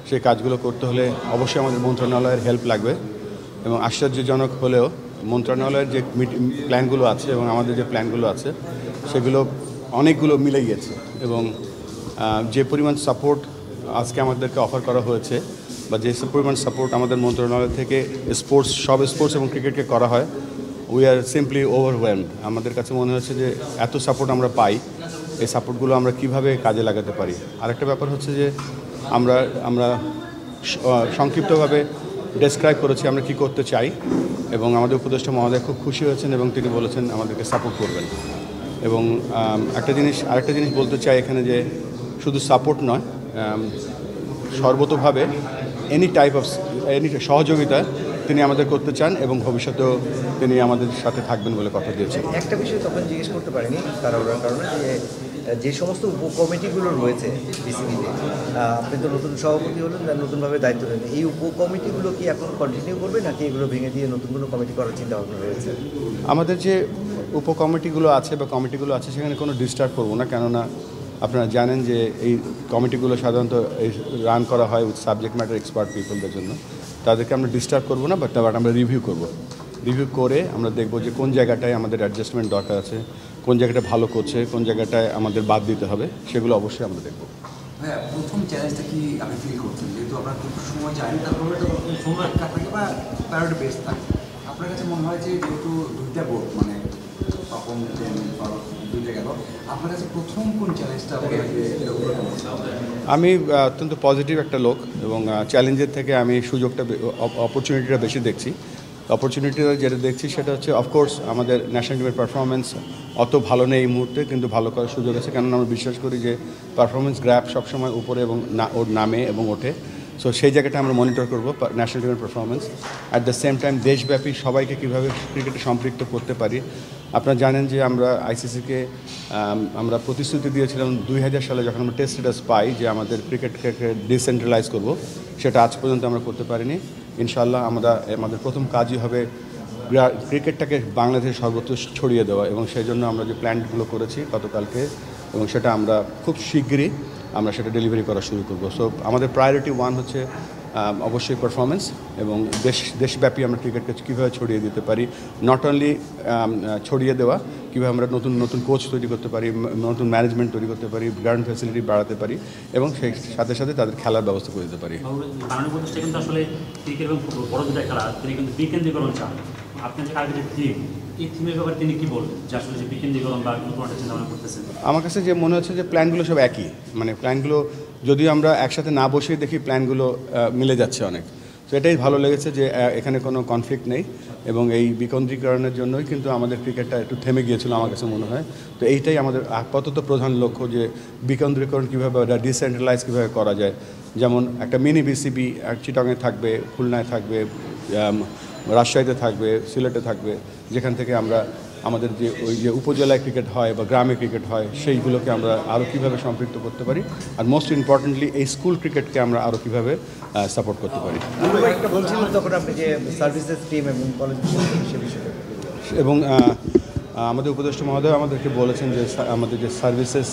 সেই কাজগুলো করতে হলে অবশ্যই আমাদের মন্ত্রণালয়ের হেল্প লাগবে এবং আশ্চর্যজনক হলেও মন্ত্রণালয়ের যে প্ল্যানগুলো আছে এবং আমাদের যে প্ল্যানগুলো আছে সেগুলো অনেকগুলো মিলে গিয়েছে এবং যে পরিমাণ সাপোর্ট আজকে আমাদেরকে অফার করা হয়েছে বা যে পরিমাণ সাপোর্ট আমাদের মন্ত্রণালয় থেকে সব স্পোর্টস এবং ক্রিকেটকে করা হয় উই আর সিম্পলি ওভারওয়েলমড। আমাদের কাছে মনে হচ্ছে যে এত সাপোর্ট আমরা পাই, এই সাপোর্টগুলো আমরা কিভাবে কাজে লাগাতে পারি। আরেকটা ব্যাপার হচ্ছে যে আমরা সংক্ষিপ্তভাবে ডেসক্রাইব করেছি আমরা কি করতে চাই এবং আমাদের উপদেষ্টা মহোদয় খুব খুশি হয়েছেন এবং তিনি বলেছেন আমাদেরকে সাপোর্ট করবেন। এবং আরেকটা জিনিস বলতে চাই এখানে যে শুধু সাপোর্ট নয়, সর্বতোভাবে এনি সহযোগিতা তিনি আমাদের করতে চান এবং ভবিষ্যতেও তিনি আমাদের সাথে থাকবেন বলে কথা দিয়েছেন। একটা বিষয় তখন জিজ্ঞেস করতে পারিনি তাড়াহুড়ার কারণে, যে সমস্ত উপকমিটিগুলো রয়েছে বিসিবিতে, আপনি তো নতুন সভাপতি হলেন, নতুনভাবে দায়িত্ব নেন, এই উপকমিটিগুলো কি এখন কন্টিনিউ করবে নাকি এগুলো ভেঙে দিয়ে নতুন কোনো কমিটি করার চিন্তা ভাবনা রয়েছে? আমাদের যে উপকমিটিগুলো আছে বা কমিটিগুলো আছে সেখানে কোনো ডিস্টার্ব করবো না, কেননা আপনারা জানেন যে এই কমিটিগুলো সাধারণত এই রান করা হয় উইথ সাবজেক্ট ম্যাটার এক্সপার্ট পিপলদের জন্য। তাদেরকে আমরা ডিস্টার্ব করবো না, বাট আমরা রিভিউ করে আমরা দেখব যে কোন জায়গাটায় আমাদের অ্যাডজাস্টমেন্ট দরকার আছে, কোন জায়গাটা ভালো করছে, কোন জায়গাটায় আমাদের বাদ দিতে হবে, সেগুলো অবশ্যই আমরা দেখব। হ্যাঁ, প্রথম চ্যালেঞ্জটা কি আপনি ফিল করছেন? যেহেতু আপনার খুব সময় যায়নি, তারপরে সময় থাকে বা প্রায়োরিটি বেস থাকে, আপনার কাছে মনে হয় যে যেহেতু দুইটা বোর্ড মানে দুইটা গেল, আপনার কাছে প্রথম কোন চ্যালেঞ্জটা? আমি অত্যন্ত পজিটিভ একটা লোক এবং চ্যালেঞ্জের থেকে আমি অপরচুনিটিটা বেশি দেখছি। অপরচুনিটিটা যেটা দেখছি সেটা হচ্ছে অফকোর্স আমাদের ন্যাশনাল টিমের পারফরমেন্স অত ভালো নেই এই মুহূর্তে, কিন্তু ভালো করার সুযোগ আছে, কেননা আমরা বিশ্বাস করি যে পারফরমেন্স গ্র্যাপ সবসময় উপরে এবং ওর নামে এবং ওঠে। সো সেই জায়গাটা আমরা মনিটর করবো ন্যাশনাল টিমের performance. At the same time দেশব্যাপী সবাইকে কীভাবে ক্রিকেটে সম্পৃক্ত করতে পারি। আপনারা জানেন যে আমরা আইসিসিকে আমরা প্রতিশ্রুতি দিয়েছিলাম 2000 সালে যখন আমরা টেস্ট স্ট্যাটাস পাই যে আমাদের ক্রিকেটকে ডিসেন্ট্রালাইজ করব, সেটা আজ পর্যন্ত আমরা করতে পারিনি। ইনশাআল্লাহ আমাদের প্রথম কাজই হবে ক্রিকেটটাকে বাংলাদেশে সর্বত্র ছড়িয়ে দেওয়া এবং সেই জন্য আমরা যে প্ল্যানগুলো করেছি গতকালকে এবং সেটা আমরা খুব শিগগিরই আমরা সেটা ডেলিভারি করা শুরু করব। সো আমাদের প্রায়োরিটি 1 হচ্ছে অবশ্যই পারফরমেন্স এবং দেশব্যাপী আমরা ক্রিকেটকে কীভাবে ছড়িয়ে দিতে পারি, নট অনলি ছড়িয়ে দেওয়া, কীভাবে আমরা নতুন কোচ তৈরি করতে পারি, নতুন ম্যানেজমেন্ট তৈরি করতে পারি, গ্রাউন্ড ফ্যাসিলিটি বাড়াতে পারি এবং সেই সাথে সাথে তাদের খেলার ব্যবস্থা করে দিতে পারি। আসলে ক্রিকেট এবং ফুটবল বড় দুটা খেলা, তিনি কিন্তু বিকেন্দ্রীকরণ চান। আপনি যে আগে থিম, এই থিমের ব্যাপারে তিনি কী বলবেন যে আসলে যে বিকেন্দ্রীকরণ বা নতুন চিন্তা ভাবনা করতেছেন? আমার কাছে যে মনে হচ্ছে যে প্ল্যানগুলো সব একই, মানে প্ল্যানগুলো যদিও আমরা একসাথে না বসেই দেখি প্ল্যানগুলো মিলে যাচ্ছে অনেক। তো এটাই ভালো লেগেছে যে এখানে কোনো কনফ্লিক্ট নেই এবং এই বিকেন্দ্রীকরণের জন্যই কিন্তু আমাদের ক্রিকেটটা একটু থেমে গিয়েছিল আমার কাছে মনে হয়। তো এইটাই আমাদের আপাতত প্রধান লক্ষ্য, যে বিকেন্দ্রীকরণ কীভাবে ডিসেন্ট্রালাইজ কীভাবে করা যায়। যেমন একটা মিনি বিসিবি চিটাগাংয়ে থাকবে, খুলনায় থাকবে, রাজশাহীতে থাকবে, সিলেটে থাকবে, যেখান থেকে আমরা আমাদের যে উপজেলায় ক্রিকেট হয় বা গ্রামে ক্রিকেট হয় সেইগুলোকে আমরা আরও কীভাবে সম্পৃক্ত করতে পারি, আর মোস্ট ইম্পর্টেন্টলি এই স্কুল ক্রিকেটকে আমরা আরও কীভাবে সাপোর্ট করতে পারি। এবং আমাদের উপদেষ্টা মহোদয় আমাদেরকে বলেছেন যে আমাদের যে সার্ভিসেস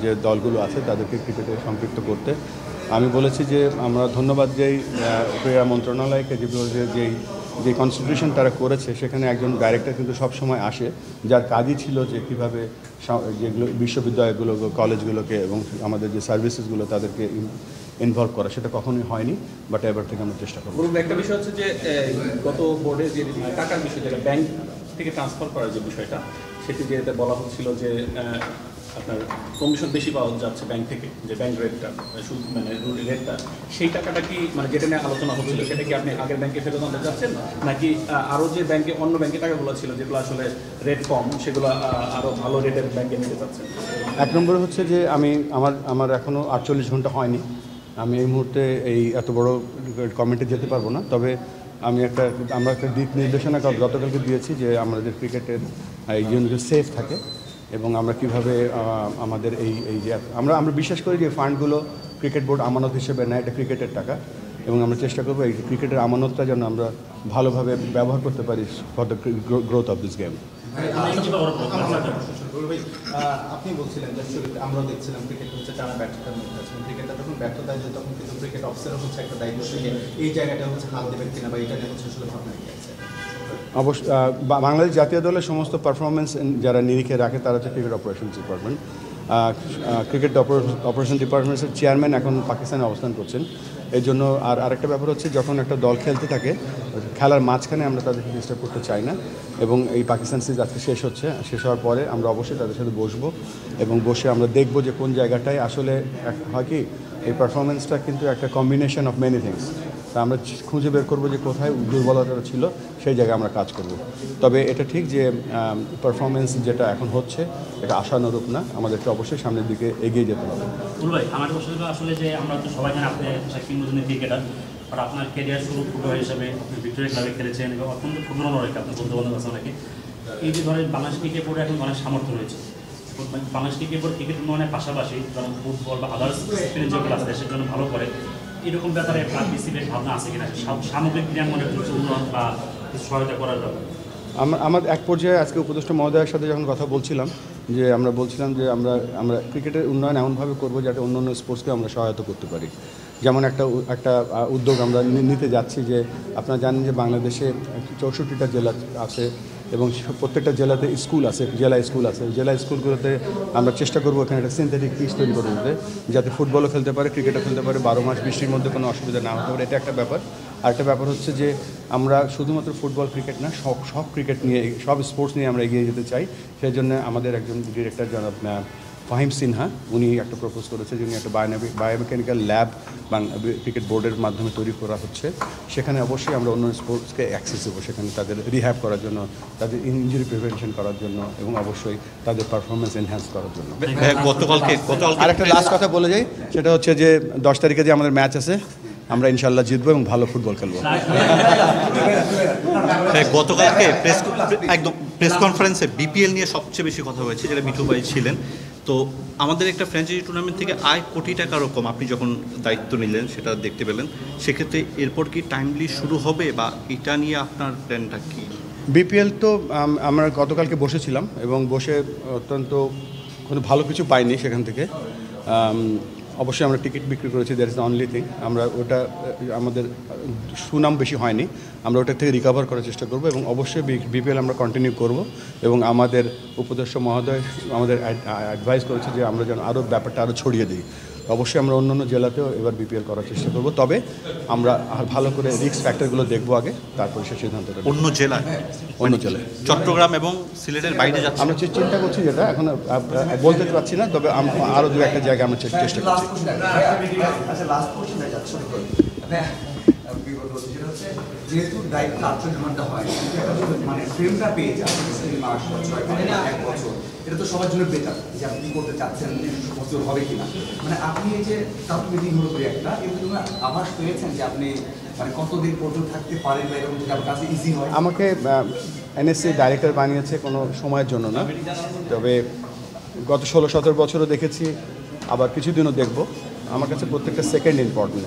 যে দলগুলো আছে তাদেরকে ক্রিকেটে সম্পৃক্ত করতে। আমি বলেছি যে আমরা ধন্যবাদ যেই ক্রীড়া মন্ত্রণালয়কে, যে কনসিডারেশন তারা করেছে, সেখানে একজন ডাইরেক্টর কিন্তু সবসময় আসে, যার কাজই ছিল যে কীভাবে যেগুলো বিশ্ববিদ্যালয়গুলো, কলেজগুলোকে এবং আমাদের যে সার্ভিসেসগুলো তাদেরকে ইনভলভ করা। সেটা কখনোই হয়নি, বাট এবার থেকে আমরা চেষ্টা করব। একটা বিষয় হচ্ছে যে গত বোর্ডে যে টাকার বিষয়, যেটা ব্যাংক থেকে ট্রান্সফার করার যে বিষয়টা, সেটি যেতে বলা হচ্ছিল যে আপনার কমিশন বেশি পাওয়া যাচ্ছে ব্যাংক থেকে, যে ব্যাংক রেটটা মানে রেটটা, সেই টাকাটা কি মানে যেটা নিয়ে আলোচনা হচ্ছিল সেটা কি আপনি আগের ব্যাংকে ফেরত আনতে চাচ্ছেন, নাকি আরও যে ব্যাংকে অন্য ব্যাংকে টাকাগুলো ছিল যেগুলো আসলে রেট কম সেগুলো আরও ভালো রেটের ব্যাংকে নিতে চাচ্ছেন? এক নম্বরে হচ্ছে যে আমার এখনও 48 ঘন্টা হয়নি, আমি এই মুহূর্তে এই এত বড় কমিটি যেতে পারবো না। তবে আমরা একটা দিক নির্দেশনা গতকালকে দিয়েছি যে আমাদের ক্রিকেটের এই জন্য সেফ থাকে এবং আমরা কীভাবে আমাদের এই যে আমরা বিশ্বাস করি যে ফান্ডগুলো ক্রিকেট বোর্ড আমানত হিসেবে নেয়, এটা ক্রিকেটের টাকা, এবং আমরা চেষ্টা করবো এই ক্রিকেটের আমানতটা যেন আমরা ভালোভাবে ব্যবহার করতে পারি for the growth of this game. এই হচ্ছে বড় প্রবলেম আমাদের। ভাই, আপনি বলছিলেন যে শুরুতে আমরাও দেখছিলাম ক্রিকেট হচ্ছে টানা ব্যর্থতার মধ্যে আছে, ক্রিকেটটা যখন ব্যর্থতায় যায় তখন কিন্তু ক্রিকেট অফিসারও হচ্ছে একটা দায়িত্ব থেকে এই জায়গাটা হচ্ছে হাত দেবেন কিনা বা এটা নিয়ে হচ্ছে আসলে ভাবনা কি আছে? অবশ্য বাংলাদেশ জাতীয় দলের সমস্ত পারফরমেন্স যারা নিরিখে রাখে তারা হচ্ছে cricket operations department. Cricket operation ডিপার্টমেন্টের চেয়ারম্যান এখন পাকিস্তানে অবস্থান করছেন। এই জন্য আরেকটা ব্যাপার হচ্ছে যখন একটা দল খেলতে থাকে খেলার মাঝখানে আমরা তাদেরকে ডিস্টার্ব করতে চাই না, এবং এই পাকিস্তান সিরিজ আজকে শেষ হওয়ার পরে আমরা অবশ্যই তাদের সাথে বসবো এবং বসে আমরা দেখব যে কোন জায়গাটায় আসলে হয় কি এই পারফরমেন্সটা কিন্তু একটা কম্বিনেশন অফ মেনি থিংস। তা আমরা খুঁজে বের করবো যে কোথায় দুর্বলতাটা ছিল, সেই জায়গায় আমরা কাজ করব। তবে এটা ঠিক যে পারফরমেন্স যেটা এখন হচ্ছে এটা আশানুরূপ না, আমাদেরকে অবশ্যই সামনের দিকে এগিয়ে যেতে হবে। ভাই আমার প্রশ্ন আসলে যে আমরা তো সবাই জানি আপনি কিংবদন্তি ক্রিকেটার, আর আপনার ক্যারিয়ার শুরু ফুটবলার হিসেবে আপনি ভিক্টোরিয়া ক্লাবে খেলেছেন এবং অত্যন্ত ফুটবল রয়েছে আপনার বন্ধু বান্ধব আছে অনেকে। এই যে ধরেন বাংলাদেশ ক্রিকেট বোর্ডে এখন অনেক সামর্থ্য রয়েছে, বাংলাদেশ ক্রিকেট বোর্ড ক্রিকেট উন্নয়নের পাশাপাশি যেমন ফুটবল বা আদার্স যেগুলো আছে দেশের জন্য ভালো করে, এরকম ব্যাপারে বিসিবির ভাবনা আছে কিনা সামগ্রিক ক্রীড়াঙ্গনের উন্নয়ন বা সহায়তা করার ব্যাপারে? আমার এক পর্যায়ে আজকে উপদেষ্টা মহোদয়ের সাথে যখন কথা বলছিলাম যে আমরা ক্রিকেটের উন্নয়ন এমনভাবে করবো যাতে অন্য অন্য স্পোর্টসকে আমরা সহায়তা করতে পারি। যেমন একটা উদ্যোগ আমরা নিতে যাচ্ছি যে আপনারা জানেন যে বাংলাদেশে 64টা জেলা আছে এবং প্রত্যেকটা জেলাতে স্কুল আছে, জেলা স্কুলগুলোতে আমরা চেষ্টা করবো এখানে একটা সিনথেটিক পিচ তৈরি করে দিতে, যাতে ফুটবলও খেলতে পারে, ক্রিকেটও খেলতে পারে, 12 মাস বৃষ্টির মধ্যে কোনো অসুবিধা না হতে পারে। এটা একটা ব্যাপার। আরেকটা ব্যাপার হচ্ছে যে আমরা শুধুমাত্র ফুটবল ক্রিকেট না, সব ক্রিকেট নিয়ে, সব স্পোর্টস নিয়ে আমরা এগিয়ে যেতে চাই। সেই জন্য আমাদের একজন ডিরেক্টর জনাব ফাহিম সিনহা উনি একটা প্রপোজ করেছে যে উনি একটা বায়োমেকানিক্যাল ল্যাব ক্রিকেট বোর্ডের মাধ্যমে তৈরি করা হচ্ছে। সেখানে অবশ্যই আমরা অন্য স্পোর্টসকে অ্যাক্সেস দেবো, সেখানে তাদের রিহ্যাব করার জন্য, তাদের ইনজুরি প্রিভেনশন করার জন্য এবং অবশ্যই তাদের পারফরমেন্স এনহ্যান্স করার জন্য। গতকালকে আরেকটা লাস্ট কথা বলে যাই, সেটা হচ্ছে যে 10 তারিখে যে আমাদের ম্যাচ আছে আমরা ইনশাল্লাহ জিতবো এবং ভালো ফুটবল খেলবো। গতকালকে প্রেস কনফারেন্সে বিপিএল নিয়ে সবচেয়ে বেশি কথা হয়েছে, যেটা মিঠু ভাই ছিলেন। তো আমাদের একটা ফ্র্যাঞ্চাইজি টুর্নামেন্ট থেকে আয় কোটি টাকার কম আপনি যখন দায়িত্ব নিলেন সেটা দেখতে পেলেন, সেক্ষেত্রে এরপর কি টাইমলি শুরু হবে বা এটা নিয়ে আপনার প্ল্যানটা কি? বিপিএল তো আমরা গতকালকে বসেছিলাম এবং বসে অত্যন্ত কোনো ভালো কিছু পাইনি সেখান থেকে। অবশ্যই আমরা টিকিট বিক্রি করেছি, that is the only thing. আমরা ওটা আমাদের সুনাম বেশি হয়নি, আমরা ওটা থেকে রিকভার করার চেষ্টা করব এবং অবশ্যই বিপিএল আমরা কন্টিনিউ করব। এবং আমাদের উপদেষ্টা মহোদয় আমাদের অ্যাডভাইস করেছে যে আমরা যেন আরও ব্যাপারটা আরও ছড়িয়ে দিই। অবশ্যই আমরা অন্য অন্য জেলাতেও এবার বিপিএল করার চেষ্টা করব, তবে আমরা ভালো করে রিস্ক ফ্যাক্টরগুলো দেখবো আগে, তারপরে সে সিদ্ধান্ত নেব। অন্য জেলায় চট্টগ্রাম এবং সিলেটের বাইরে যাচ্ছে আমরা চিন্তা করছি, যেটা এখন বলতে পারছি না, তবে আরও দু একটা জায়গায় আমরা চেষ্টা করছি। যেহেতু দায়িত্ব 48 ঘন্টা হয়, মানে ফ্রেমটা পেয়ে যান 6 মাস 1 বছর, এটা তো সবার জন্য বেটার যে আপনি করতে চাচ্ছেন বছর হবে কিনা। মানে আপনি এই যে কাউন্ট মিটিং হলো করে একটা এরকম আভাস পেয়েছেন যে আপনি মানে কতদিন পর্যন্ত থাকতে পারেন বা এরকম যদি আপনার কাছে ইজি হয়? আমাকে এনএসসি ডাইরেক্টর বানিয়েছে কোনো সময়ের জন্য না, তবে গত 16-17 বছরও দেখেছি, আবার কিছুদিনও দেখব। আমার কাছে প্রত্যেকটা সেকেন্ড ইম্পর্টেন্ট।